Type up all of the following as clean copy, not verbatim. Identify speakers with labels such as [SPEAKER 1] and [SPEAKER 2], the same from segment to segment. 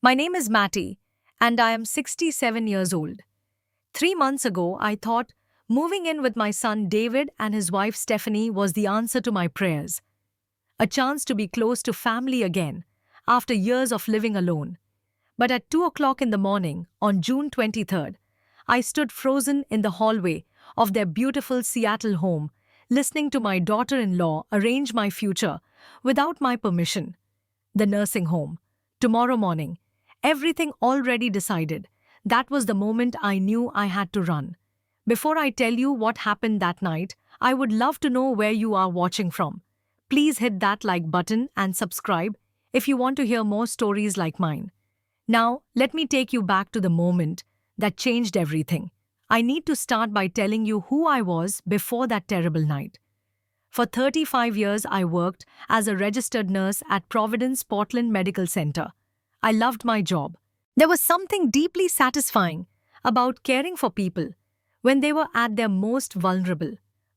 [SPEAKER 1] My name is Matty, and I am 67 years old. 3 months ago, I thought moving in with my son David and his wife Stephanie was the answer to my prayers. A chance to be close to family again after years of living alone. But at 2 o'clock in the morning, on June 23rd, I stood frozen in the hallway of their beautiful Seattle home, listening to my daughter in law arrange my future without my permission. The nursing home. Tomorrow morning. Everything already decided. That was the moment I knew I had to run. Before I tell you what happened that night, I would love to know where you are watching from. Please hit that like button and subscribe if you want to hear more stories like mine. Now, let me take you back to the moment that changed everything. I need to start by telling you who I was before that terrible night. For 35 years, I worked as a registered nurse at Providence Portland Medical Center. I loved my job. There was something deeply satisfying about caring for people when they were at their most vulnerable.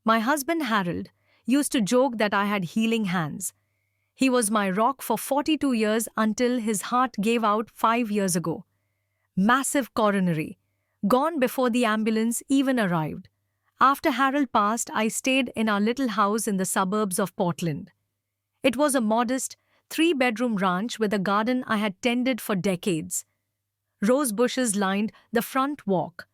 [SPEAKER 1] My husband Harold used to joke that I had healing hands. He was my rock for 42 years until his heart gave out 5 years ago. Massive coronary, gone before the ambulance even arrived. After Harold passed, I stayed in our little house in the suburbs of Portland. It was a modest, three-bedroom ranch with a garden I had tended for decades. Rose bushes lined the front walk.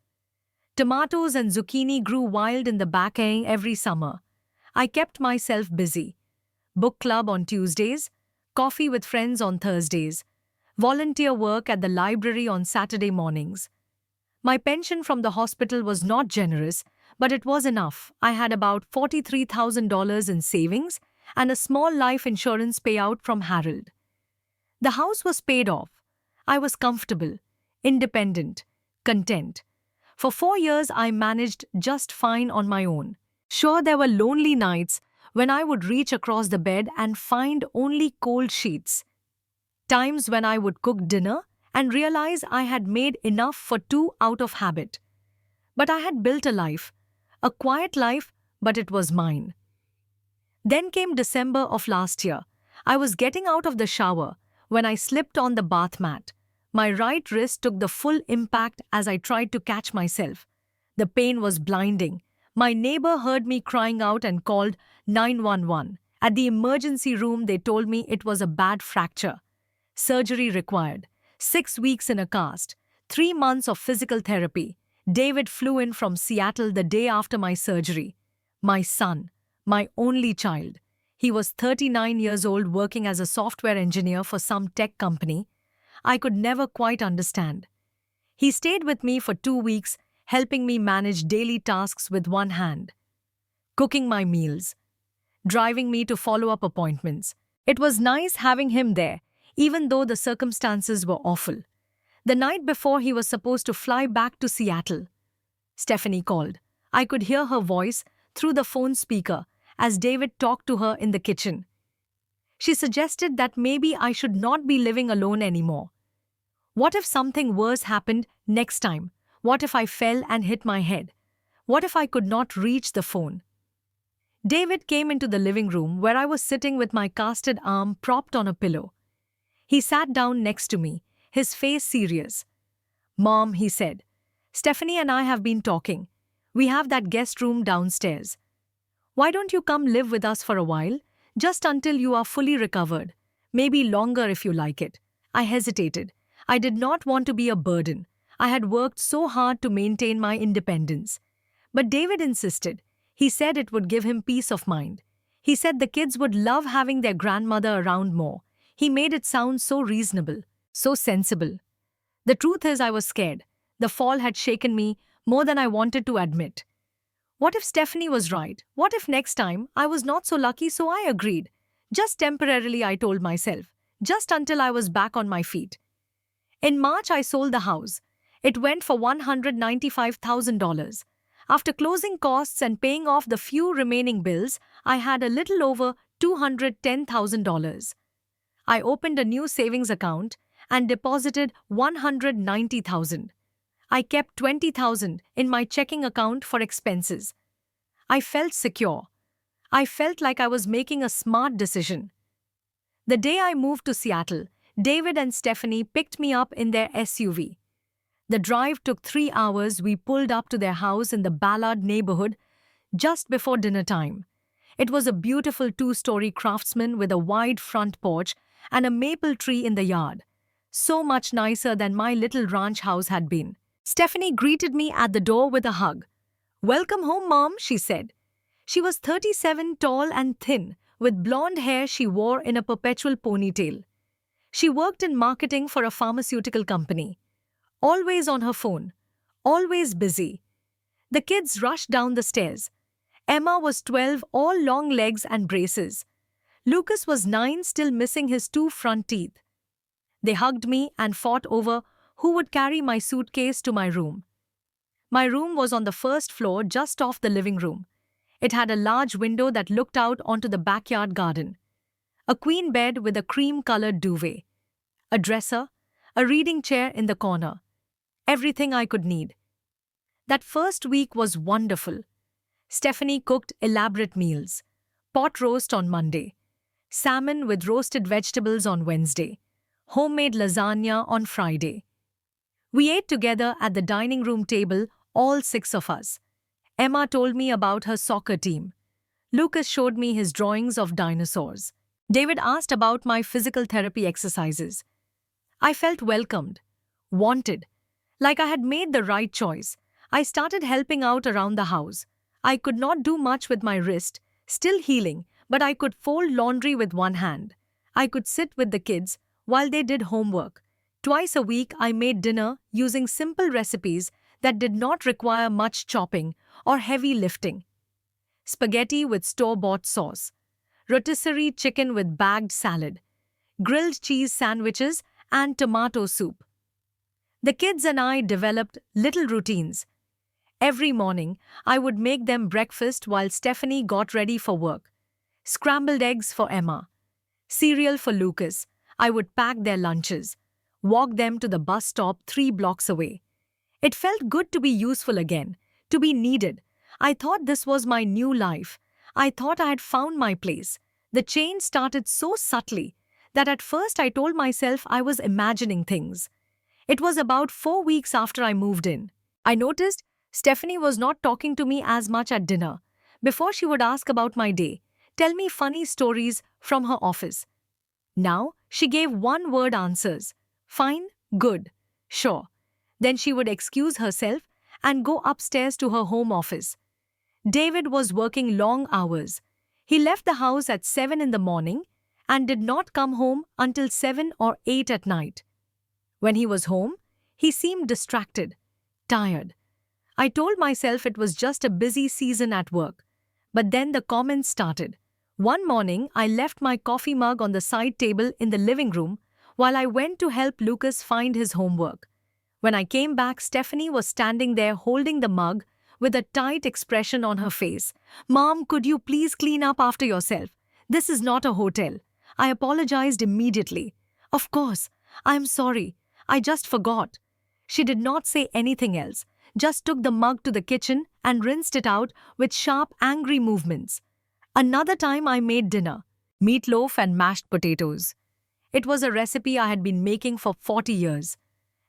[SPEAKER 1] Tomatoes and zucchini grew wild in the back every summer. I kept myself busy. Book club on Tuesdays, coffee with friends on Thursdays, volunteer work at the library on Saturday mornings. My pension from the hospital was not generous, but it was enough. I had about $43,000 in savings and a small life insurance payout from Harold. The house was paid off. I was comfortable, independent, content. For 4 years, I managed just fine on my own. Sure, there were lonely nights when I would reach across the bed and find only cold sheets. Times when I would cook dinner and realize I had made enough for two out of habit. But I had built a quiet life, but it was mine. Then came December of last year. I was getting out of the shower when I slipped on the bath mat. My right wrist took the full impact as I tried to catch myself. The pain was blinding. My neighbor heard me crying out and called 911. At the emergency room, they told me it was a bad fracture. Surgery required. 6 weeks in a cast. 3 months of physical therapy. David flew in from Seattle the day after my surgery. My son, my only child. He was 39 years old working as a software engineer for some tech company I could never quite understand. He stayed with me for 2 weeks, helping me manage daily tasks with one hand. Cooking my meals. Driving me to follow-up appointments. It was nice having him there, even though the circumstances were awful. The night before he was supposed to fly back to Seattle, Stephanie called. I could hear her voice through the phone speaker as David talked to her in the kitchen. She suggested that maybe I should not be living alone anymore. What if something worse happened next time? What if I fell and hit my head? What if I could not reach the phone? David came into the living room where I was sitting with my casted arm propped on a pillow. He sat down next to me, his face serious. "Mom," he said, "Stephanie and I have been talking. We have that guest room downstairs. Why don't you come live with us for a while, just until you are fully recovered? Maybe longer if you like it." I hesitated. I did not want to be a burden. I had worked so hard to maintain my independence. But David insisted. He said it would give him peace of mind. He said the kids would love having their grandmother around more. He made it sound so reasonable, so sensible. The truth is, I was scared. The fall had shaken me more than I wanted to admit. What if Stephanie was right? What if next time I was not so lucky? So I agreed. Just temporarily, I told myself. Just until I was back on my feet. In March, I sold the house. It went for $195,000. After closing costs and paying off the few remaining bills, I had a little over $210,000. I opened a new savings account and deposited $190,000. I kept $20,000 in my checking account for expenses. I felt secure. I felt like I was making a smart decision. The day I moved to Seattle, David and Stephanie picked me up in their SUV. The drive took 3 hours. We pulled up to their house in the Ballard neighborhood just before dinner time. It was a beautiful two-story craftsman with a wide front porch and a maple tree in the yard. So much nicer than my little ranch house had been. Stephanie greeted me at the door with a hug. "Welcome home, Mom," she said. She was 37, tall and thin, with blonde hair she wore in a perpetual ponytail. She worked in marketing for a pharmaceutical company. Always on her phone. Always busy. The kids rushed down the stairs. Emma was 12, all long legs and braces. Lucas was 9, still missing his 2 front teeth. They hugged me and fought over who would carry my suitcase to my room. My room was on the first floor, just off the living room. It had a large window that looked out onto the backyard garden. A queen bed with a cream-colored duvet. A dresser, a reading chair in the corner. Everything I could need. That first week was wonderful. Stephanie cooked elaborate meals. Pot roast on Monday. Salmon with roasted vegetables on Wednesday. Homemade lasagna on Friday. We ate together at the dining room table, all 6 of us. Emma told me about her soccer team. Lucas showed me his drawings of dinosaurs. David asked about my physical therapy exercises. I felt welcomed, wanted, like I had made the right choice. I started helping out around the house. I could not do much with my wrist, still healing, but I could fold laundry with one hand. I could sit with the kids while they did homework. Twice a week I made dinner using simple recipes that did not require much chopping or heavy lifting. Spaghetti with store-bought sauce, rotisserie chicken with bagged salad, grilled cheese sandwiches and tomato soup. The kids and I developed little routines. Every morning, I would make them breakfast while Stephanie got ready for work. Scrambled eggs for Emma. Cereal for Lucas. I would pack their lunches. Walk them to the bus stop 3 blocks away. It felt good to be useful again, to be needed. I thought this was my new life. I thought I had found my place. The change started so subtly that at first I told myself I was imagining things. It was about 4 weeks after I moved in. I noticed Stephanie was not talking to me as much at dinner. Before, she would ask about my day, tell me funny stories from her office. Now, she gave one-word answers. Fine, good, sure. Then she would excuse herself and go upstairs to her home office. David was working long hours. He left the house at 7 in the morning and did not come home until 7 or 8 at night. When he was home, he seemed distracted, tired. I told myself it was just a busy season at work. But then the comments started. One morning, I left my coffee mug on the side table in the living room while I went to help Lucas find his homework. When I came back, Stephanie was standing there holding the mug with a tight expression on her face. "Mom, could you please clean up after yourself? This is not a hotel." I apologized immediately. "Of course, I'm sorry. I just forgot." She did not say anything else, just took the mug to the kitchen and rinsed it out with sharp, angry movements. Another time I made dinner, meatloaf and mashed potatoes. It was a recipe I had been making for 40 years.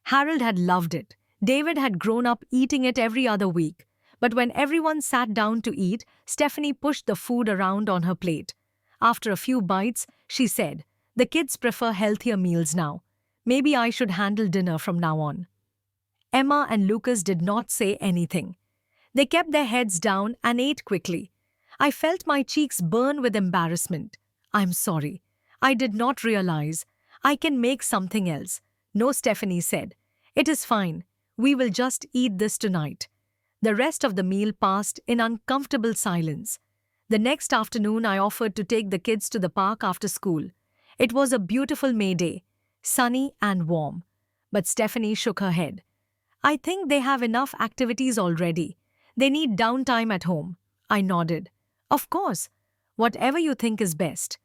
[SPEAKER 1] Harold had loved it. David had grown up eating it every other week. But when everyone sat down to eat, Stephanie pushed the food around on her plate. After a few bites, she said, "The kids prefer healthier meals now. Maybe I should handle dinner from now on." Emma and Lucas did not say anything. They kept their heads down and ate quickly. I felt my cheeks burn with embarrassment. "I'm sorry. I did not realize. I can make something else." "No," Stephanie said. "It is fine. We will just eat this tonight." The rest of the meal passed in uncomfortable silence. The next afternoon, I offered to take the kids to the park after school. It was a beautiful May day, sunny and warm. But Stephanie shook her head. "I think they have enough activities already. They need downtime at home." I nodded. "Of course, whatever you think is best."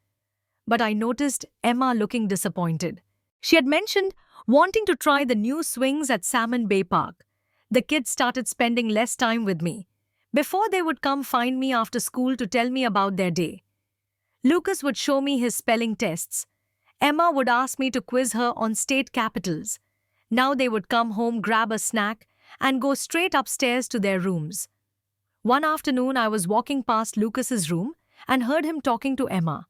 [SPEAKER 1] But I noticed Emma looking disappointed. She had mentioned wanting to try the new swings at Salmon Bay Park. The kids started spending less time with me. Before, they would come find me after school to tell me about their day. Lucas would show me his spelling tests. Emma would ask me to quiz her on state capitals. Now they would come home, grab a snack, and go straight upstairs to their rooms. One afternoon, I was walking past Lucas's room and heard him talking to Emma.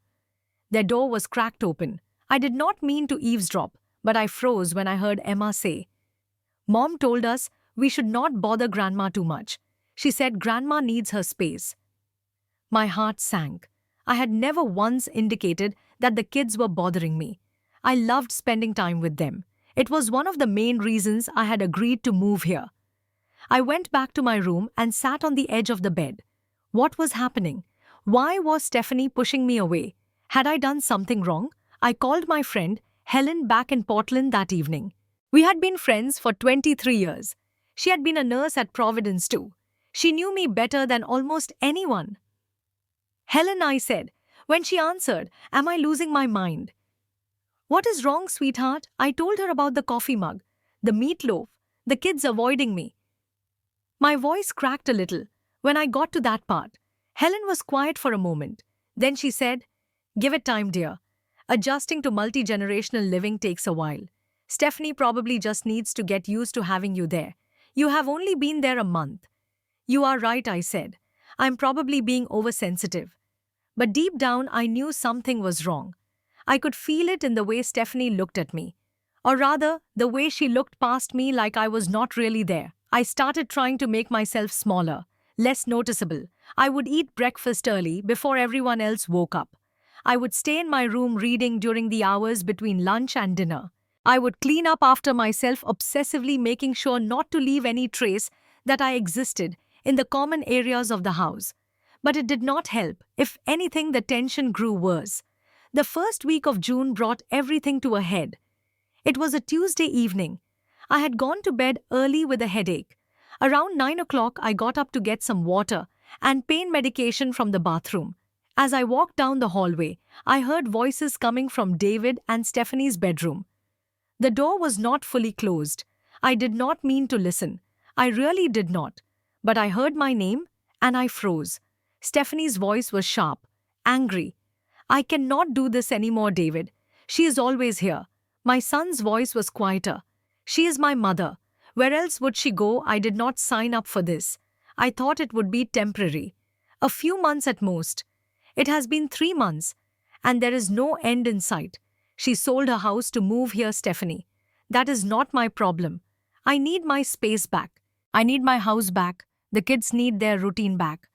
[SPEAKER 1] Their door was cracked open. I did not mean to eavesdrop, but I froze when I heard Emma say, "Mom told us we should not bother Grandma too much. She said Grandma needs her space." My heart sank. I had never once indicated that the kids were bothering me. I loved spending time with them. It was one of the main reasons I had agreed to move here. I went back to my room and sat on the edge of the bed. What was happening? Why was Stephanie pushing me away? Had I done something wrong? I called my friend, Helen, back in Portland that evening. We had been friends for 23 years. She had been a nurse at Providence too. She knew me better than almost anyone. "Helen," I said. When she answered, "Am I losing my mind?" "What is wrong, sweetheart?" I told her about the coffee mug, the meatloaf, the kids avoiding me. My voice cracked a little when I got to that part. Helen was quiet for a moment. Then she said, "Give it time, dear. Adjusting to multi-generational living takes a while. Stephanie probably just needs to get used to having you there. You have only been there a month." "You are right," I said. "I'm probably being oversensitive." But deep down, I knew something was wrong. I could feel it in the way Stephanie looked at me. Or rather, the way she looked past me like I was not really there. I started trying to make myself smaller, less noticeable. I would eat breakfast early before everyone else woke up. I would stay in my room reading during the hours between lunch and dinner. I would clean up after myself, obsessively making sure not to leave any trace that I existed in the common areas of the house. But it did not help. If anything, the tension grew worse. The first week of June brought everything to a head. It was a Tuesday evening. I had gone to bed early with a headache. Around 9 o'clock, I got up to get some water and pain medication from the bathroom. As I walked down the hallway, I heard voices coming from David and Stephanie's bedroom. The door was not fully closed. I did not mean to listen. I really did not. But I heard my name and I froze. Stephanie's voice was sharp, angry. "I cannot do this anymore, David. She is always here." My son's voice was quieter. "She is my mother. Where else would she go? I did not sign up for this. I thought it would be temporary. A few months at most. It has been 3 months, and there is no end in sight. She sold her house to move here, Stephanie. That is not my problem. I need my space back. I need my house back. The kids need their routine back."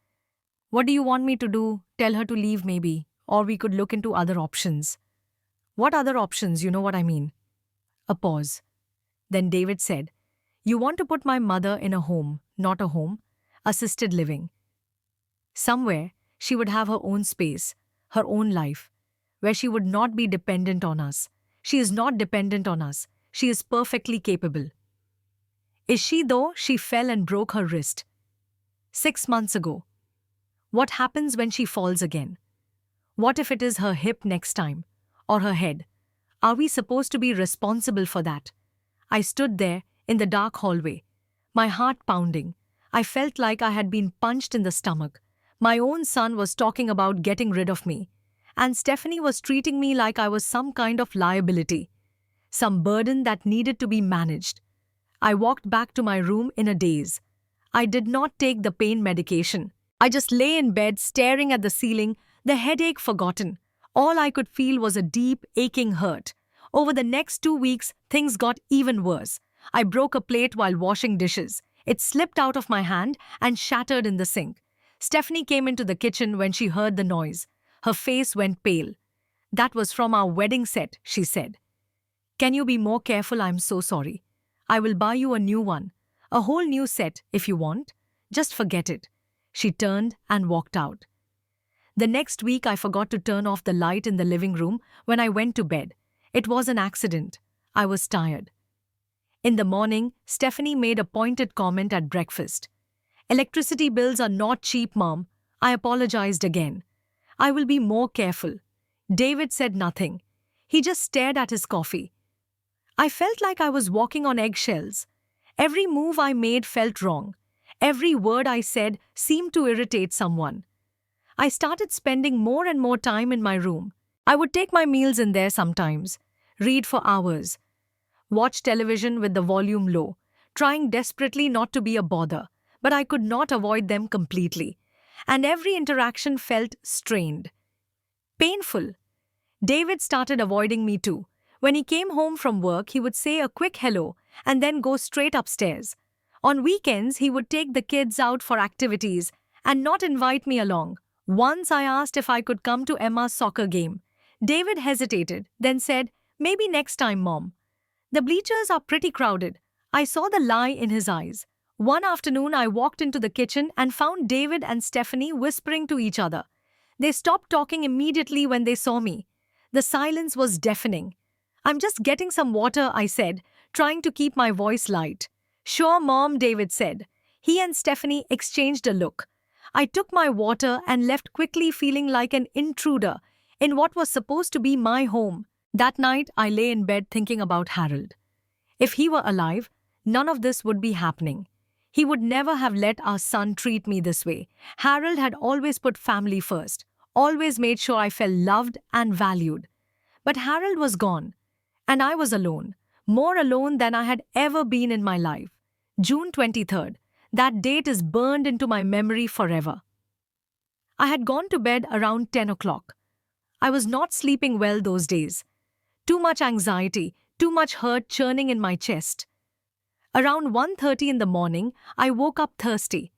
[SPEAKER 1] "What do you want me to do? Tell her to leave maybe, or we could look into other options." "What other options? You know what I mean." A pause. Then David said, "You want to put my mother in a home, not a home, assisted living. Somewhere she would have her own space, her own life, where she would not be dependent on us. She is not dependent on us. She is perfectly capable." "Is she though?" She fell and broke her wrist 6 months ago. What happens when she falls again? What if it is her hip next time? Or her head? Are we supposed to be responsible for that? I stood there in the dark hallway, my heart pounding. I felt like I had been punched in the stomach. My own son was talking about getting rid of me, and Stephanie was treating me like I was some kind of liability, some burden that needed to be managed. I walked back to my room in a daze. I did not take the pain medication. I just lay in bed staring at the ceiling, the headache forgotten. All I could feel was a deep, aching hurt. Over the next 2 weeks, things got even worse. I broke a plate while washing dishes. It slipped out of my hand and shattered in the sink. Stephanie came into the kitchen when she heard the noise. Her face went pale. "That was from our wedding set," she said. "Can you be more careful? I'm so sorry. I will buy you a new one. A whole new set if you want. Just forget it." She turned and walked out. The next week, I forgot to turn off the light in the living room when I went to bed. It was an accident. I was tired. In the morning, Stephanie made a pointed comment at breakfast. "Electricity bills are not cheap, Mom." I apologized again. "I will be more careful." David said nothing. He just stared at his coffee. I felt like I was walking on eggshells. Every move I made felt wrong. Every word I said seemed to irritate someone. I started spending more and more time in my room. I would take my meals in there sometimes, read for hours, watch television with the volume low, trying desperately not to be a bother, but I could not avoid them completely. And every interaction felt strained, painful. David started avoiding me too. When he came home from work, he would say a quick hello and then go straight upstairs. On weekends, he would take the kids out for activities and not invite me along. Once I asked if I could come to Emma's soccer game. David hesitated, then said, "Maybe next time, Mom. The bleachers are pretty crowded." I saw the lie in his eyes. One afternoon, I walked into the kitchen and found David and Stephanie whispering to each other. They stopped talking immediately when they saw me. The silence was deafening. "I'm just getting some water," I said, trying to keep my voice light. "Sure, Mom," David said. He and Stephanie exchanged a look. I took my water and left quickly, feeling like an intruder in what was supposed to be my home. That night, I lay in bed thinking about Harold. If he were alive, none of this would be happening. He would never have let our son treat me this way. Harold had always put family first, always made sure I felt loved and valued. But Harold was gone, and I was alone, more alone than I had ever been in my life. June 23rd. That date is burned into my memory forever. I had gone to bed around 10 o'clock. I was not sleeping well those days. Too much anxiety, too much hurt churning in my chest. Around 1:30 in the morning, I woke up thirsty.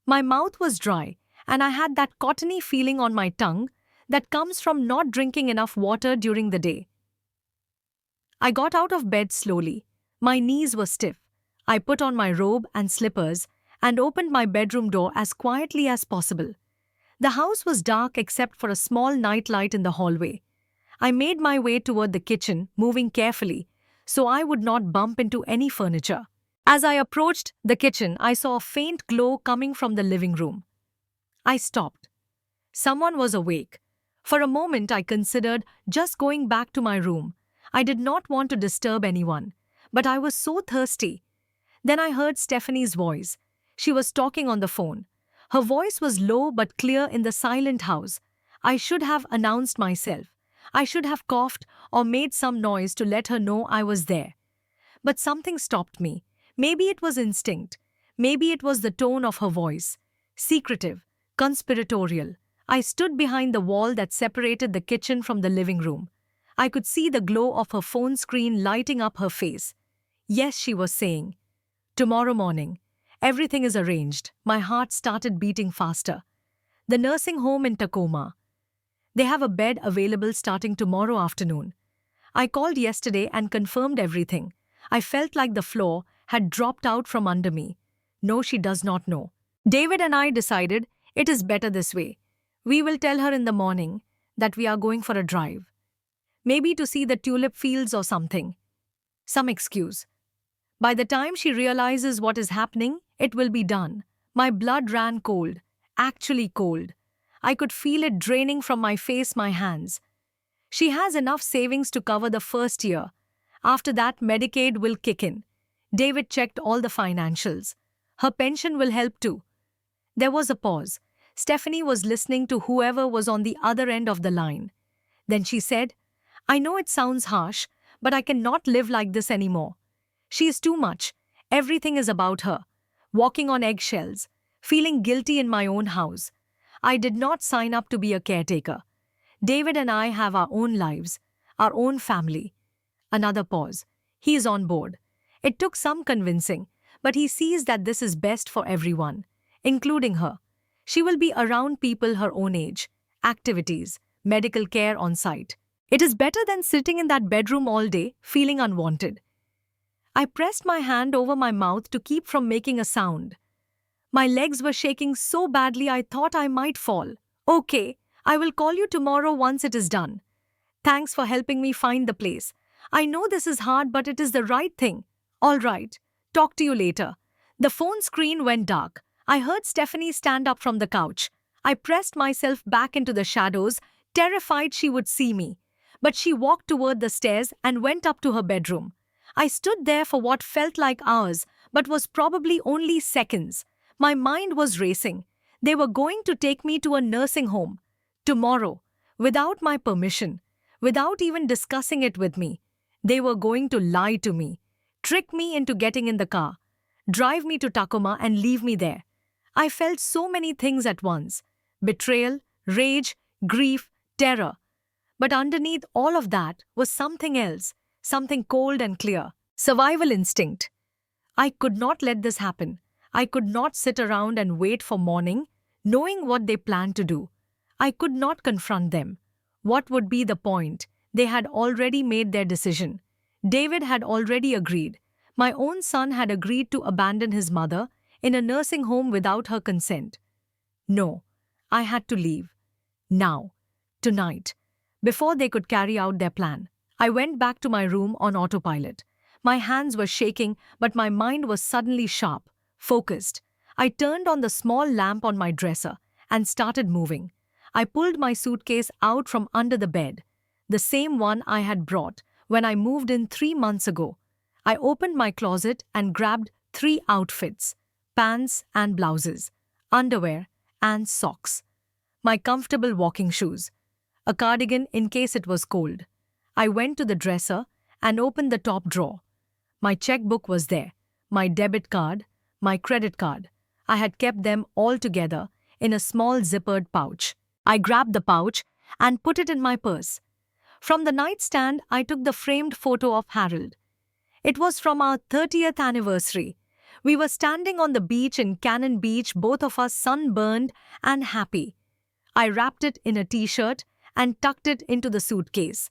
[SPEAKER 1] My mouth was dry, and I had that cottony feeling on my tongue that comes from not drinking enough water during the day. I got out of bed slowly. My knees were stiff. I put on my robe and slippers and opened my bedroom door as quietly as possible. The house was dark except for a small night light in the hallway. I made my way toward the kitchen, moving carefully, so I would not bump into any furniture. As I approached the kitchen, I saw a faint glow coming from the living room. I stopped. Someone was awake. For a moment, I considered just going back to my room. I did not want to disturb anyone, but I was so thirsty. Then I heard Stephanie's voice. She was talking on the phone. Her voice was low but clear in the silent house. I should have announced myself. I should have coughed or made some noise to let her know I was there. But something stopped me. Maybe it was instinct. Maybe it was the tone of her voice. Secretive, conspiratorial. I stood behind the wall that separated the kitchen from the living room. I could see the glow of her phone screen lighting up her face. "Yes," she was saying. "Tomorrow morning. Everything is arranged." My heart started beating faster. The nursing home in Tacoma. They have a bed available starting tomorrow afternoon. I called yesterday and confirmed everything. I felt like the floor had dropped out from under me. No, she does not know. David and I decided it is better this way. We will tell her in the morning that we are going for a drive. Maybe to see the tulip fields or something. Some excuse. By the time she realizes what is happening, it will be done. My blood ran cold, actually cold. I could feel it draining from my face, my hands. She has enough savings to cover the first year. After that, Medicaid will kick in. David checked all the financials. Her pension will help too. There was a pause. Stephanie was listening to whoever was on the other end of the line. Then she said, "I know it sounds harsh, but I cannot live like this anymore. She is too much. Everything is about her. Walking on eggshells. Feeling guilty in my own house. I did not sign up to be a caretaker. David and I have our own lives, our own family." Another pause. He is on board. It took some convincing, but he sees that this is best for everyone, including her. She will be around people her own age, activities, medical care on site. It is better than sitting in that bedroom all day, feeling unwanted. I pressed my hand over my mouth to keep from making a sound. My legs were shaking so badly I thought I might fall. "Okay, I will call you tomorrow once it is done. Thanks for helping me find the place. I know this is hard, but it is the right thing." "All right. Talk to you later." The phone screen went dark. I heard Stephanie stand up from the couch. I pressed myself back into the shadows, terrified she would see me. But she walked toward the stairs and went up to her bedroom. I stood there for what felt like hours, but was probably only seconds. My mind was racing. They were going to take me to a nursing home. Tomorrow. without my permission, without even discussing it with me. They were going to lie to me, trick me into getting in the car, drive me to Tacoma and leave me there. I felt so many things at once: betrayal, rage, grief, terror. But underneath all of that was something else, something cold and clear: survival instinct. I could not let this happen. I could not sit around and wait for morning, knowing what they planned to do. I could not confront them. What would be the point? They had already made their decision. David had already agreed. My own son had agreed to abandon his mother in a nursing home without her consent. No, I had to leave. Now. Tonight. Before they could carry out their plan. I went back to my room on autopilot. My hands were shaking, but my mind was suddenly sharp, focused. I turned on the small lamp on my dresser and started moving. I pulled my suitcase out from under the bed, the same one I had brought when I moved in 3 months ago. I opened my closet and grabbed 3 outfits: pants and blouses, underwear and socks, my comfortable walking shoes, a cardigan in case it was cold. I went to the dresser and opened the top drawer. My checkbook was there, my debit card, my credit card. I had kept them all together in a small zippered pouch. I grabbed the pouch and put it in my purse. From the nightstand, I took the framed photo of Harold. It was from our 30th anniversary. We were standing on the beach in Cannon Beach, both of us sunburned and happy. I wrapped it in a t-shirt and tucked it into the suitcase.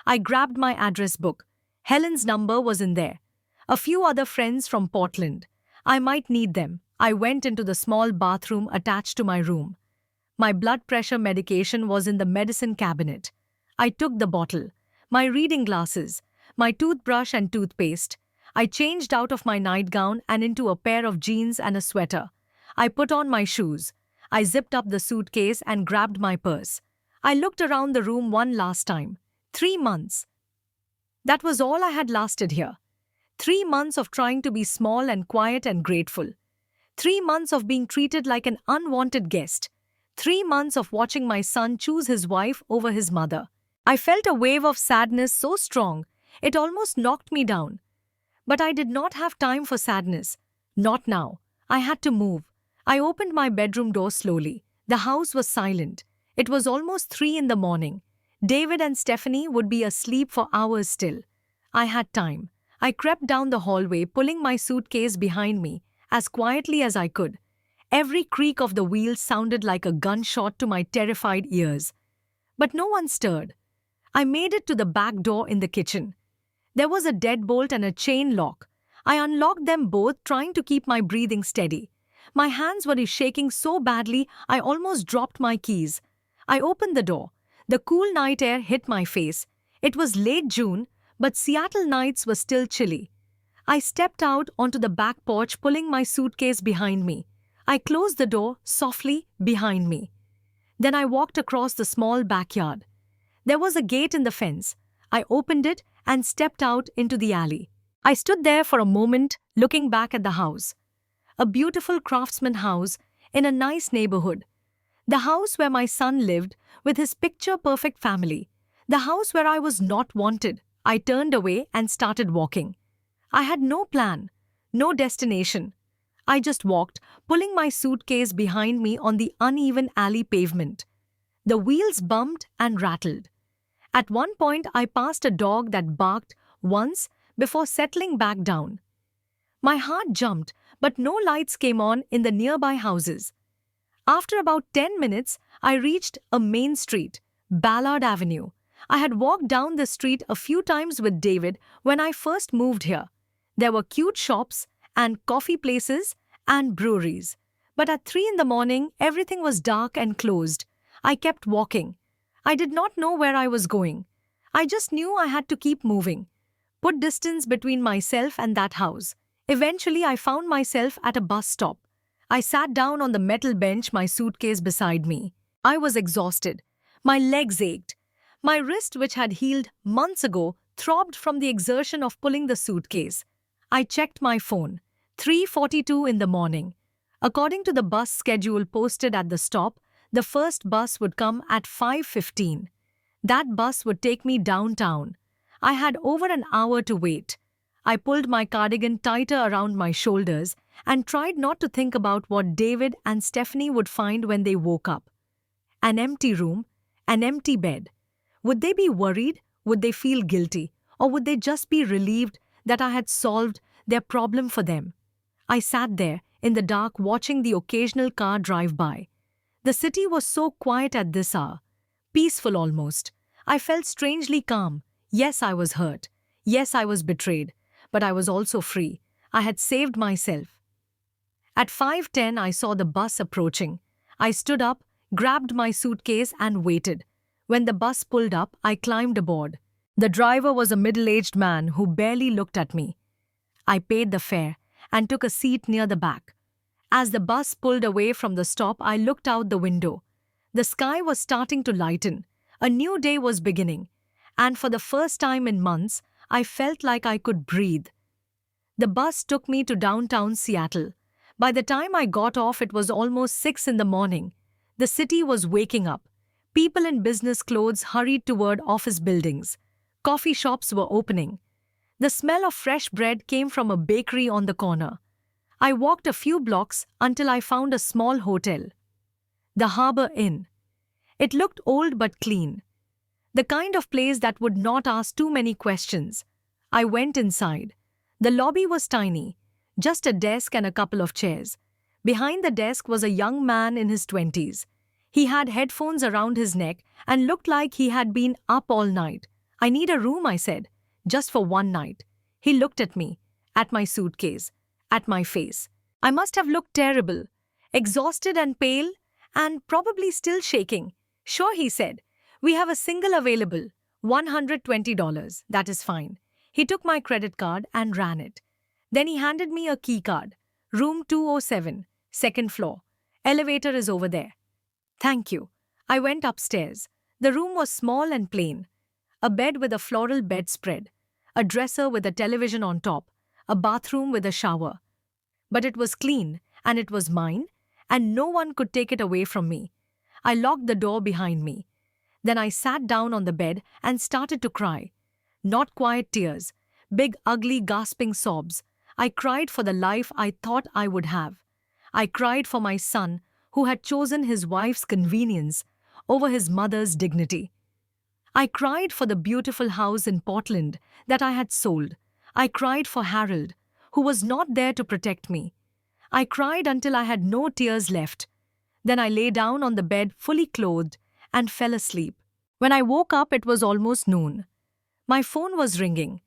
[SPEAKER 1] I grabbed my address book. Helen's number was in there. A few other friends from Portland. I might need them. I went into the small bathroom attached to my room. My blood pressure medication was in the medicine cabinet. I took the bottle, my reading glasses, my toothbrush and toothpaste. I changed out of my nightgown and into a pair of jeans and a sweater. I put on my shoes. I zipped up the suitcase and grabbed my purse. I looked around the room one last time. 3 months. That was all I had lasted here. 3 months of trying to be small and quiet and grateful. 3 months of being treated like an unwanted guest. 3 months of watching my son choose his wife over his mother. I felt a wave of sadness so strong, it almost knocked me down. But I did not have time for sadness. Not now. I had to move. I opened my bedroom door slowly. The house was silent. It was almost 3 in the morning. David and Stephanie would be asleep for hours still. I had time. I crept down the hallway, pulling my suitcase behind me as quietly as I could. Every creak of the wheels sounded like a gunshot to my terrified ears. But no one stirred. I made it to the back door in the kitchen. There was a deadbolt and a chain lock. I unlocked them both, trying to keep my breathing steady. My hands were shaking so badly I almost dropped my keys. I opened the door. The cool night air hit my face. It was late June, but Seattle nights were still chilly. I stepped out onto the back porch, pulling my suitcase behind me. I closed the door softly behind me. Then I walked across the small backyard. There was a gate in the fence. I opened it and stepped out into the alley. I stood there for a moment, looking back at the house. A beautiful craftsman house in a nice neighborhood. The house where my son lived with his picture-perfect family. The house where I was not wanted. I turned away and started walking. I had no plan, no destination. I just walked, pulling my suitcase behind me on the uneven alley pavement. The wheels bumped and rattled. At one point, I passed a dog that barked once before settling back down. My heart jumped, but no lights came on in the nearby houses. After about 10 minutes, I reached a main street, Ballard Avenue. I had walked down the street a few times with David when I first moved here. There were cute shops and coffee places and breweries. But at 3 in the morning, everything was dark and closed. I kept walking. I did not know where I was going. I just knew I had to keep moving, put distance between myself and that house. Eventually, I found myself at a bus stop. I sat down on the metal bench, my suitcase beside me. I was exhausted. My legs ached. My wrist, which had healed months ago, throbbed from the exertion of pulling the suitcase. I checked my phone. 3:42 in the morning. According to the bus schedule posted at the stop, The first bus would come at 5:15. That bus would take me downtown. I had over an hour to wait. I pulled my cardigan tighter around my shoulders and tried not to think about what David and Stephanie would find when they woke up. An empty room, an empty bed. Would they be worried? Would they feel guilty? Or would they just be relieved that I had solved their problem for them? I sat there in the dark watching the occasional car drive by. The city was so quiet at this hour, peaceful almost. I felt strangely calm. Yes, I was hurt. Yes, I was betrayed. But I was also free. I had saved myself. At 5:10, I saw the bus approaching. I stood up, grabbed my suitcase, and waited. When the bus pulled up, I climbed aboard. The driver was a middle-aged man who barely looked at me. I paid the fare and took a seat near the back. As the bus pulled away from the stop, I looked out the window. The sky was starting to lighten. A new day was beginning. And for the first time in months, I felt like I could breathe. The bus took me to downtown Seattle. By the time I got off, it was almost 6 in the morning. The city was waking up. People in business clothes hurried toward office buildings. Coffee shops were opening. The smell of fresh bread came from a bakery on the corner. I walked a few blocks until I found a small hotel. The Harbor Inn. It looked old but clean. The kind of place that would not ask too many questions. I went inside. The lobby was tiny, just a desk and a couple of chairs. Behind the desk was a young man in his 20s. He had headphones around his neck and looked like he had been up all night. "I need a room," I said, "just for one night." He looked at me, at my suitcase, at my face. I must have looked terrible, exhausted and pale, and probably still shaking. "Sure," he said. "We have a single available, $120. That is fine." He took my credit card and ran it. Then he handed me a key card. "Room 207, second floor. Elevator is over there." "Thank you." I went upstairs. The room was small and plain. A bed with a floral bedspread, a dresser with a television on top, a bathroom with a shower. But it was clean, and it was mine, and no one could take it away from me. I locked the door behind me. Then I sat down on the bed and started to cry. Not quiet tears, big, ugly, gasping sobs. I cried for the life I thought I would have. I cried for my son, who had chosen his wife's convenience over his mother's dignity. I cried for the beautiful house in Portland that I had sold. I cried for Harold, who was not there to protect me. I cried until I had no tears left. Then I lay down on the bed fully clothed and fell asleep. When I woke up, it was almost noon. My phone was ringing.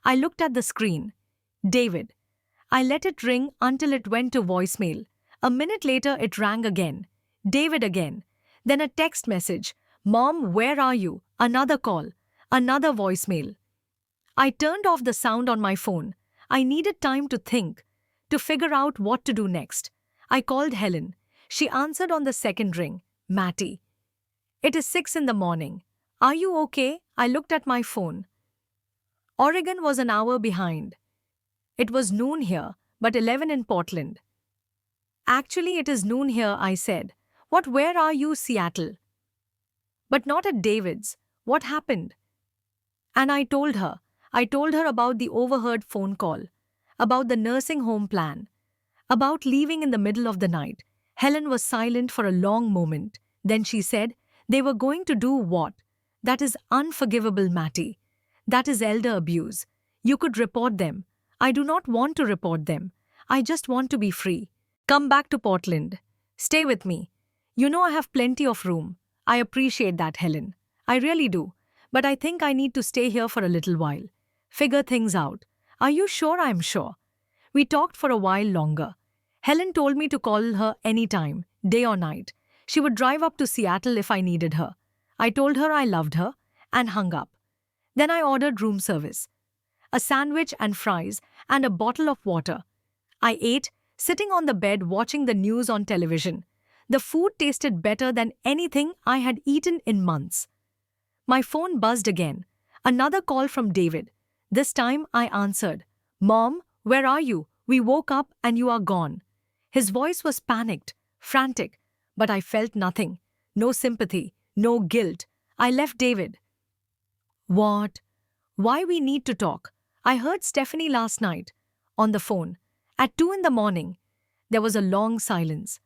[SPEAKER 1] I looked at the screen. David. I let it ring until it went to voicemail. A minute later, it rang again. David again. Then a text message. "Mom, where are you?" Another call. Another voicemail. I turned off the sound on my phone. I needed time to think, to figure out what to do next. I called Helen. She answered on the second ring. "Matty. It is 6 in the morning. Are you okay?" I looked at my phone. Oregon was an hour behind. It was noon here, but 11 in Portland. "Actually, it is noon here," I said. Where are you, Seattle?" "But not at David's. What happened?" And I told her about the overheard phone call, about the nursing home plan, about leaving in the middle of the night. Helen was silent for a long moment. Then she said, "They were going to do what? That is unforgivable, Matty. That is elder abuse. You could report them." "I do not want to report them. I just want to be free. Come back to Portland. Stay with me. You know I have plenty of room." "I appreciate that, Helen. I really do. But I think I need to stay here for a little while. Figure things out." "Are you sure?" "I'm sure." We talked for a while longer. Helen told me to call her anytime, day or night. She would drive up to Seattle if I needed her. I told her I loved her and hung up. Then I ordered room service. A sandwich and fries and a bottle of water. I ate, sitting on the bed watching the news on television. The food tasted better than anything I had eaten in months. My phone buzzed again. Another call from David. This time I answered. "Mom, where are you? We woke up and you are gone." His voice was panicked, frantic, but I felt nothing. no sympathy, no guilt. I left David. What? Why we need to talk? I heard Stephanie last night. On the phone. At 2 in the morning. There was a long silence.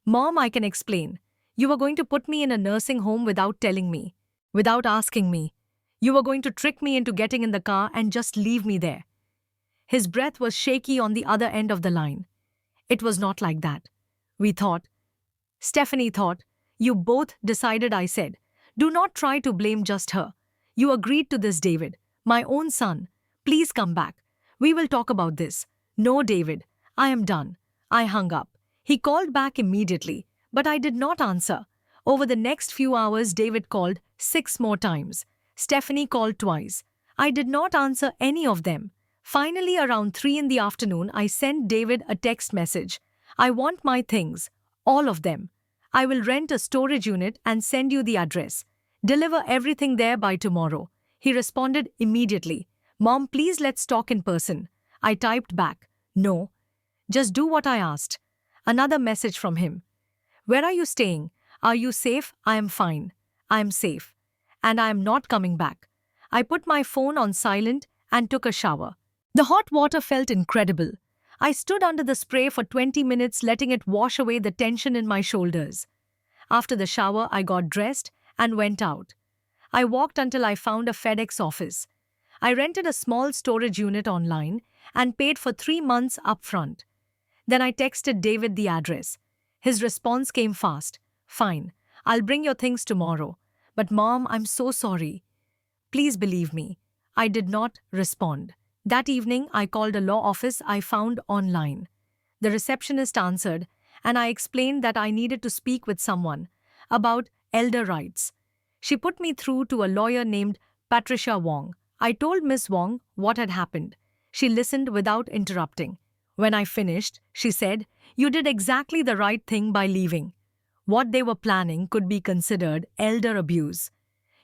[SPEAKER 1] Mom, I can explain. You were going to put me in a nursing home without telling me. Without asking me. You were going to trick me into getting in the car and just leave me there. His breath was shaky on the other end of the line. It was not like that. We thought. Stephanie thought. You both decided, I said. Do not try to blame just her. You agreed to this, David. My own son. Please come back. We will talk about this. No, David. I am done. I hung up. He called back immediately, but I did not answer. Over the next few hours, David called 6 more times. Stephanie called twice. I did not answer any of them. Finally, around 3 in the afternoon, I sent David a text message. I want my things. All of them. I will rent a storage unit and send you the address. Deliver everything there by tomorrow. He responded immediately. Mom, please let's talk in person. I typed back. No. Just do what I asked. Another message from him. Where are you staying? Are you safe? I am fine. I am safe. And I am not coming back. I put my phone on silent and took a shower. The hot water felt incredible. I stood under the spray for 20 minutes, letting it wash away the tension in my shoulders. After the shower, I got dressed and went out. I walked until I found a FedEx office. I rented a small storage unit online and paid for 3 months upfront. Then I texted David the address. His response came fast. Fine, I'll bring your things tomorrow. But Mom, I'm so sorry. Please believe me. I did not respond. That evening, I called a law office I found online. The receptionist answered, and I explained that I needed to speak with someone about elder rights. She put me through to a lawyer named Patricia Wong. I told Miss Wong what had happened. She listened without interrupting. When I finished, she said, "You did exactly the right thing by leaving. What they were planning could be considered elder abuse.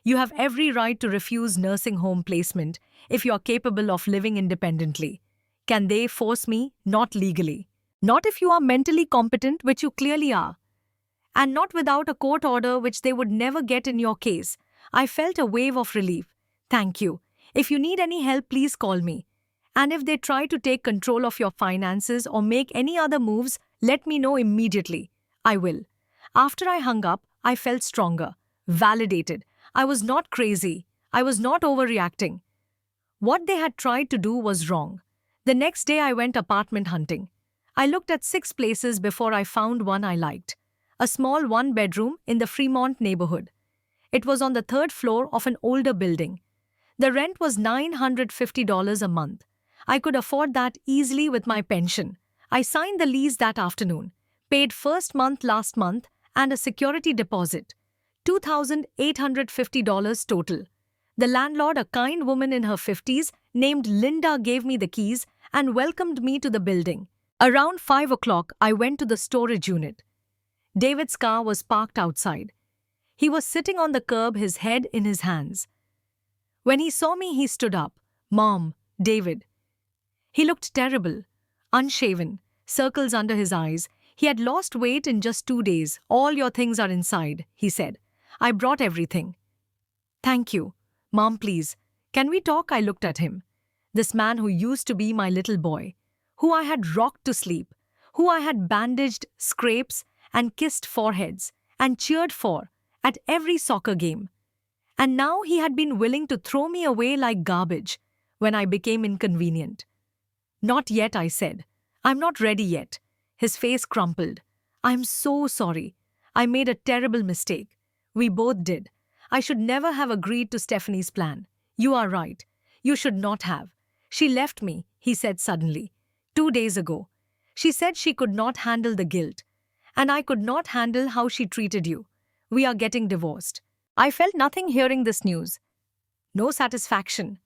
[SPEAKER 1] You have every right to refuse nursing home placement if you are capable of living independently. Can they force me? Not legally. Not if you are mentally competent, which you clearly are. And not without a court order, which they would never get in your case." I felt a wave of relief. Thank you. If you need any help, please call me. And if they try to take control of your finances or make any other moves, let me know immediately. I will. After I hung up, I felt stronger, validated. I was not crazy. I was not overreacting. What they had tried to do was wrong. The next day I went apartment hunting. I looked at 6 places before I found one I liked. A small 1-bedroom in the Fremont neighborhood. It was on the 3rd floor of an older building. The rent was $950 a month. I could afford that easily with my pension. I signed the lease that afternoon, paid first month last month, and a security deposit. $2,850 total. The landlord, a kind woman in her 50s, named Linda, gave me the keys and welcomed me to the building. Around 5 o'clock, I went to the storage unit. David's car was parked outside. He was sitting on the curb, his head in his hands. When he saw me, he stood up. Mom, David. He looked terrible, unshaven, circles under his eyes. He had lost weight in just 2 days. All your things are inside, he said. I brought everything. Thank you. Mom, please. Can we talk? I looked at him. This man who used to be my little boy, who I had rocked to sleep, who I had bandaged scrapes and kissed foreheads and cheered for at every soccer game. And now he had been willing to throw me away like garbage when I became inconvenient. Not yet, I said. I'm not ready yet. His face crumpled. I'm so sorry. I made a terrible mistake. We both did. I should never have agreed to Stephanie's plan. You are right. You should not have. She left me, he said suddenly. 2 days ago. She said she could not handle the guilt. And I could not handle how she treated you. We are getting divorced. I felt nothing hearing this news. No satisfaction.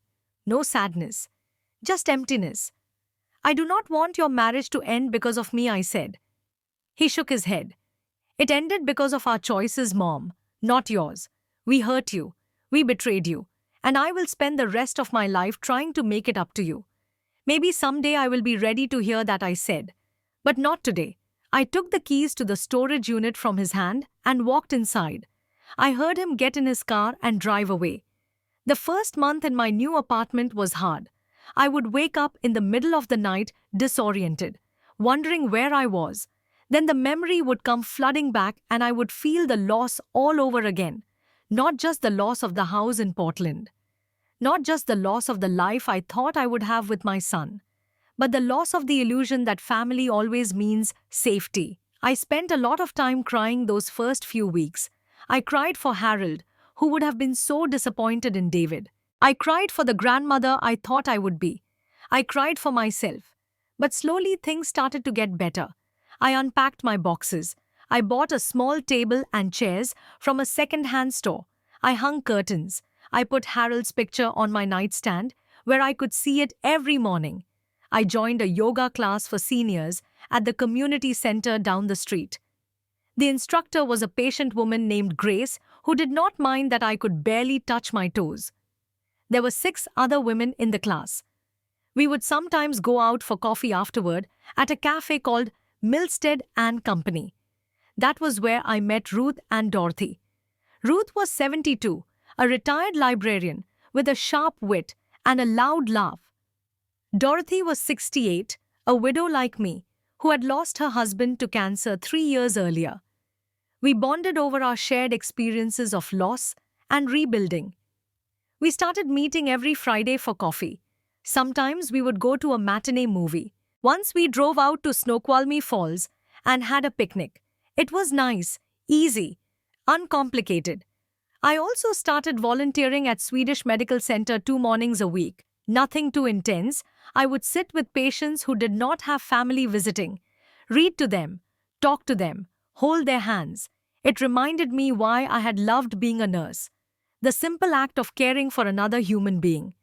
[SPEAKER 1] No sadness. Just emptiness. I do not want your marriage to end because of me, I said. He shook his head. It ended because of our choices, Mom, not yours. We hurt you. We betrayed you. And I will spend the rest of my life trying to make it up to you. Maybe someday I will be ready to hear that, I said. But not today. I took the keys to the storage unit from his hand and walked inside. I heard him get in his car and drive away. The first month in my new apartment was hard. I would wake up in the middle of the night disoriented, wondering where I was. Then the memory would come flooding back and I would feel the loss all over again. Not just the loss of the house in Portland. Not just the loss of the life I thought I would have with my son. But the loss of the illusion that family always means safety. I spent a lot of time crying those first few weeks. I cried for Harold, who would have been so disappointed in David. I cried for the grandmother I thought I would be. I cried for myself. But slowly things started to get better. I unpacked my boxes. I bought a small table and chairs from a second-hand store. I hung curtains. I put Harold's picture on my nightstand, where I could see it every morning. I joined a yoga class for seniors at the community center down the street. The instructor was a patient woman named Grace who did not mind that I could barely touch my toes. There were 6 other women in the class. We would sometimes go out for coffee afterward at a cafe called Milstead and Company. That was where I met Ruth and Dorothy. Ruth was 72, a retired librarian with a sharp wit and a loud laugh. Dorothy was 68, a widow like me, who had lost her husband to cancer 3 years earlier. We bonded over our shared experiences of loss and rebuilding. We started meeting every Friday for coffee. Sometimes we would go to a matinee movie. Once we drove out to Snoqualmie Falls and had a picnic. It was nice, easy, uncomplicated. I also started volunteering at Swedish Medical Center 2 mornings a week. Nothing too intense. I would sit with patients who did not have family visiting, read to them, talk to them, hold their hands. It reminded me why I had loved being a nurse. The simple act of caring for another human being.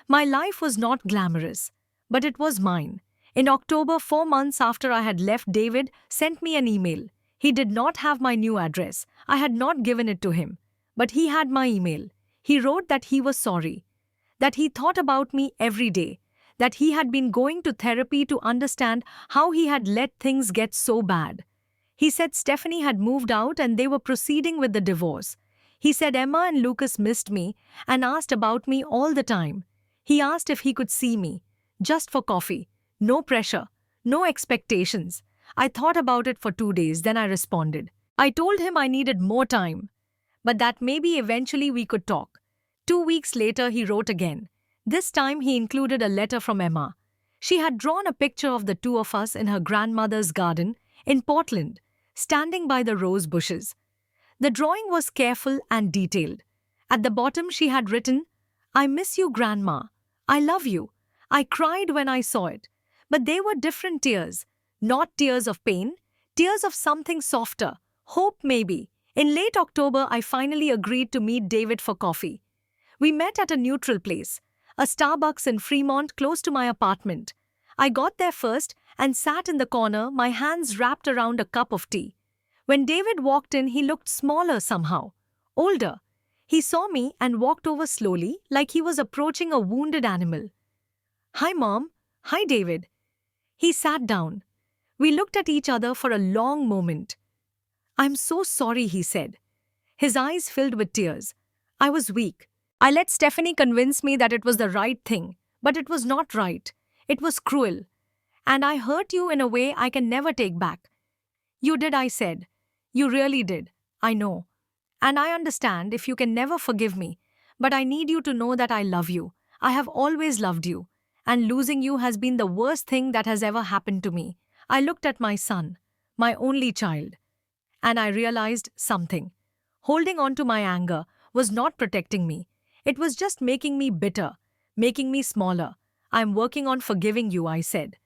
[SPEAKER 1] My life was not glamorous, but it was mine. In October, 4 months after I had left, David sent me an email. He did not have my new address. I had not given it to him. But he had my email. He wrote that he was sorry. That he thought about me every day. That he had been going to therapy to understand how he had let things get so bad. He said Stephanie had moved out and they were proceeding with the divorce. He said Emma and Lucas missed me and asked about me all the time. He asked if he could see me, just for coffee. No pressure, no expectations. I thought about it for 2 days, then I responded. I told him I needed more time, but that maybe eventually we could talk. 2 weeks later, he wrote again. This time he included a letter from Emma. She had drawn a picture of the 2 of us in her grandmother's garden in Portland, standing by the rose bushes. The drawing was careful and detailed. At the bottom she had written, "I miss you, Grandma. I love you." I cried when I saw it. But they were different tears. Not tears of pain, tears of something softer. Hope, maybe. In late October, I finally agreed to meet David for coffee. We met at a neutral place, a Starbucks in Fremont close to my apartment. I got there first and sat in the corner, my hands wrapped around a cup of tea. When David walked in, he looked smaller somehow, older. He saw me and walked over slowly, like he was approaching a wounded animal. "Hi, Mom." "Hi, David." He sat down. We looked at each other for a long moment. "I'm so sorry," he said. His eyes filled with tears. I was weak. I let Stephanie convince me that it was the right thing, but it was not right. It was cruel. "And I hurt you in a way I can never take back." "You did," I said. "You really did. I know. And I understand if you can never forgive me, but I need you to know that I love you. I have always loved you. And losing you has been the worst thing that has ever happened to me." I looked at my son, my only child, and I realized something. Holding on to my anger was not protecting me. It was just making me bitter, making me smaller. "I'm working on forgiving you," I said.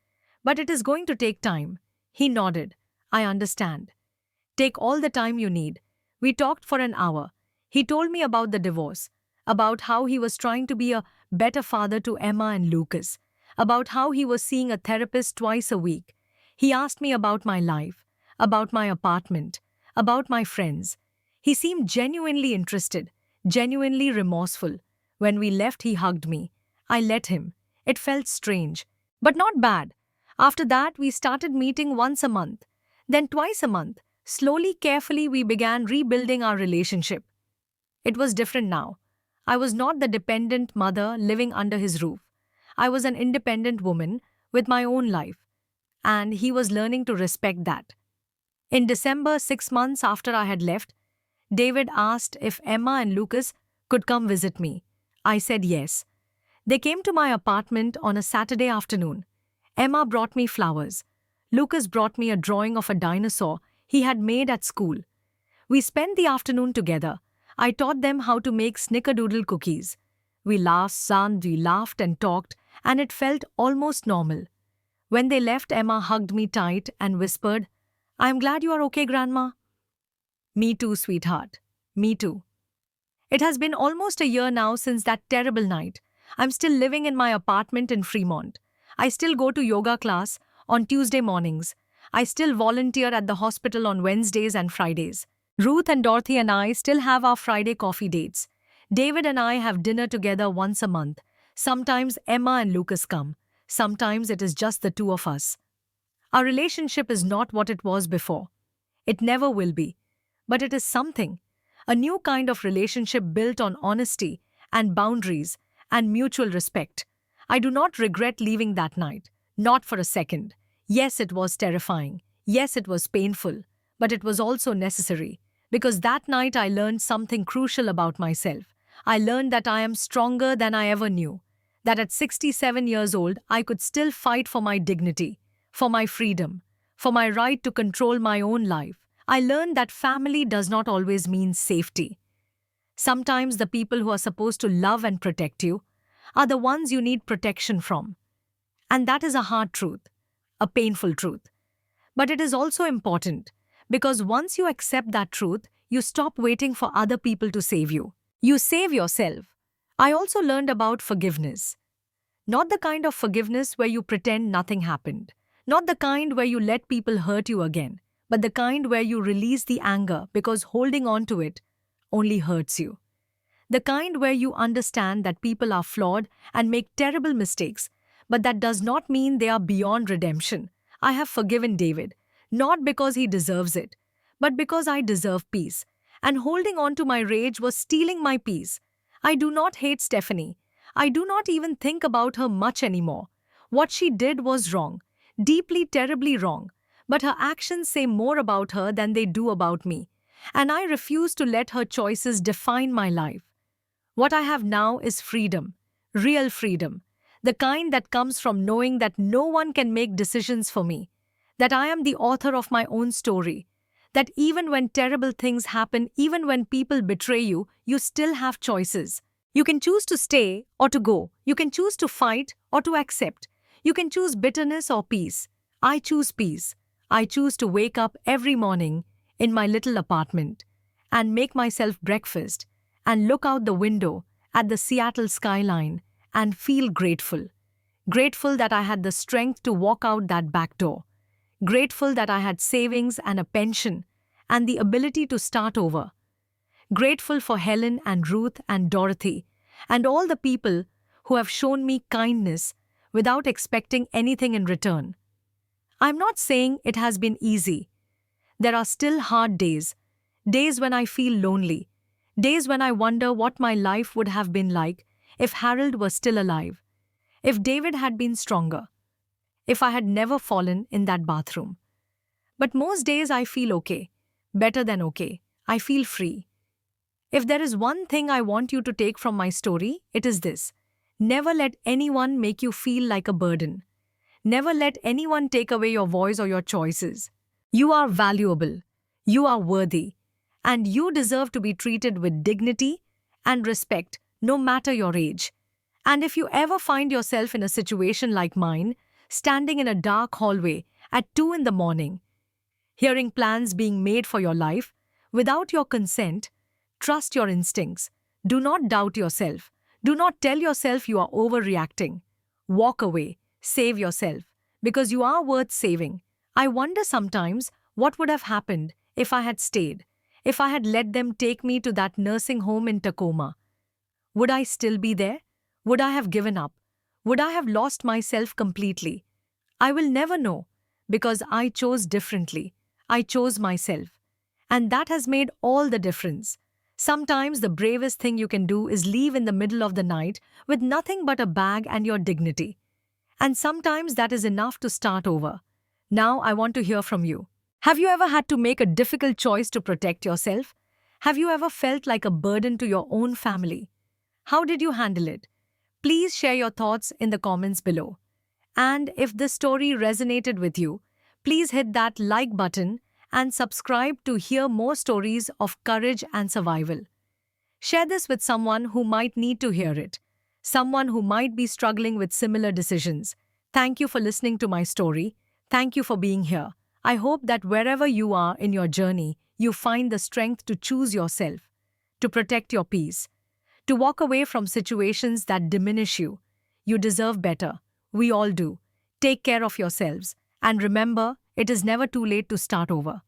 [SPEAKER 1] "But it is going to take time." He nodded. "I understand. Take all the time you need." We talked for an hour. He told me about the divorce, about how he was trying to be a better father to Emma and Lucas, about how he was seeing a therapist twice a week. He asked me about my life, about my apartment, about my friends. He seemed genuinely interested, genuinely remorseful. When we left, he hugged me. I let him. It felt strange, but not bad. After that, we started meeting once a month. Then twice a month, slowly, carefully, we began rebuilding our relationship. It was different now. I was not the dependent mother living under his roof. I was an independent woman with my own life, and he was learning to respect that. In December, 6 months after I had left, David asked if Emma and Lucas could come visit me. I said yes. They came to my apartment on a Saturday afternoon. Emma brought me flowers. Lucas brought me a drawing of a dinosaur he had made at school. We spent the afternoon together. I taught them how to make snickerdoodle cookies. We laughed and talked, and it felt almost normal. When they left, Emma hugged me tight and whispered, "I'm glad you are okay, Grandma." Me too, sweetheart. Me too. It has been almost a year now since that terrible night. I'm still living in my apartment in Fremont. I still go to yoga class on Tuesday mornings. I still volunteer at the hospital on Wednesdays and Fridays. Ruth and Dorothy and I still have our Friday coffee dates. David and I have dinner together once a month. Sometimes Emma and Lucas come. Sometimes it is just the two of us. Our relationship is not what it was before. It never will be. But it is something. A new kind of relationship built on honesty and boundaries and mutual respect. I do not regret leaving that night. Not for a second. Yes, it was terrifying. Yes, it was painful. But it was also necessary. Because that night I learned something crucial about myself. I learned that I am stronger than I ever knew. That at 67 years old, I could still fight for my dignity, for my freedom, for my right to control my own life. I learned that family does not always mean safety. Sometimes the people who are supposed to love and protect you are the ones you need protection from. And that is a hard truth, a painful truth. But it is also important because once you accept that truth, you stop waiting for other people to save you. You save yourself. I also learned about forgiveness. Not the kind of forgiveness where you pretend nothing happened. Not the kind where you let people hurt you again, but the kind where you release the anger because holding on to it only hurts you. The kind where you understand that people are flawed and make terrible mistakes, but that does not mean they are beyond redemption. I have forgiven David, not because he deserves it, but because I deserve peace. And holding on to my rage was stealing my peace. I do not hate Stephanie. I do not even think about her much anymore. What she did was wrong, deeply, terribly wrong. But her actions say more about her than they do about me. And I refuse to let her choices define my life. What I have now is freedom, real freedom, the kind that comes from knowing that no one can make decisions for me, that I am the author of my own story, that even when terrible things happen, even when people betray you, you still have choices. You can choose to stay or to go. You can choose to fight or to accept. You can choose bitterness or peace. I choose peace. I choose to wake up every morning in my little apartment and make myself breakfast and look out the window at the Seattle skyline and feel grateful. Grateful that I had the strength to walk out that back door. Grateful that I had savings and a pension and the ability to start over. Grateful for Helen and Ruth and Dorothy and all the people who have shown me kindness without expecting anything in return. I'm not saying it has been easy. There are still hard days, days when I feel lonely, days when I wonder what my life would have been like if Harold was still alive, if David had been stronger, if I had never fallen in that bathroom. But most days I feel okay, better than okay. I feel free. If there is one thing I want you to take from my story, it is this. Never let anyone make you feel like a burden. Never let anyone take away your voice or your choices. You are valuable, you are worthy, and you deserve to be treated with dignity and respect no matter your age. And if you ever find yourself in a situation like mine, standing in a dark hallway at 2 in the morning, hearing plans being made for your life, without your consent, trust your instincts. Do not doubt yourself. Do not tell yourself you are overreacting. Walk away. Save yourself. Because you are worth saving. I wonder sometimes what would have happened if I had stayed, if I had let them take me to that nursing home in Tacoma. Would I still be there? Would I have given up? Would I have lost myself completely? I will never know, because I chose differently. I chose myself. And that has made all the difference. Sometimes the bravest thing you can do is leave in the middle of the night with nothing but a bag and your dignity. And sometimes that is enough to start over. Now I want to hear from you. Have you ever had to make a difficult choice to protect yourself? Have you ever felt like a burden to your own family? How did you handle it? Please share your thoughts in the comments below. And if this story resonated with you, please hit that like button and subscribe to hear more stories of courage and survival. Share this with someone who might need to hear it, someone who might be struggling with similar decisions. Thank you for listening to my story. Thank you for being here. I hope that wherever you are in your journey, you find the strength to choose yourself, to protect your peace, to walk away from situations that diminish you. You deserve better. We all do. Take care of yourselves. And remember, it is never too late to start over.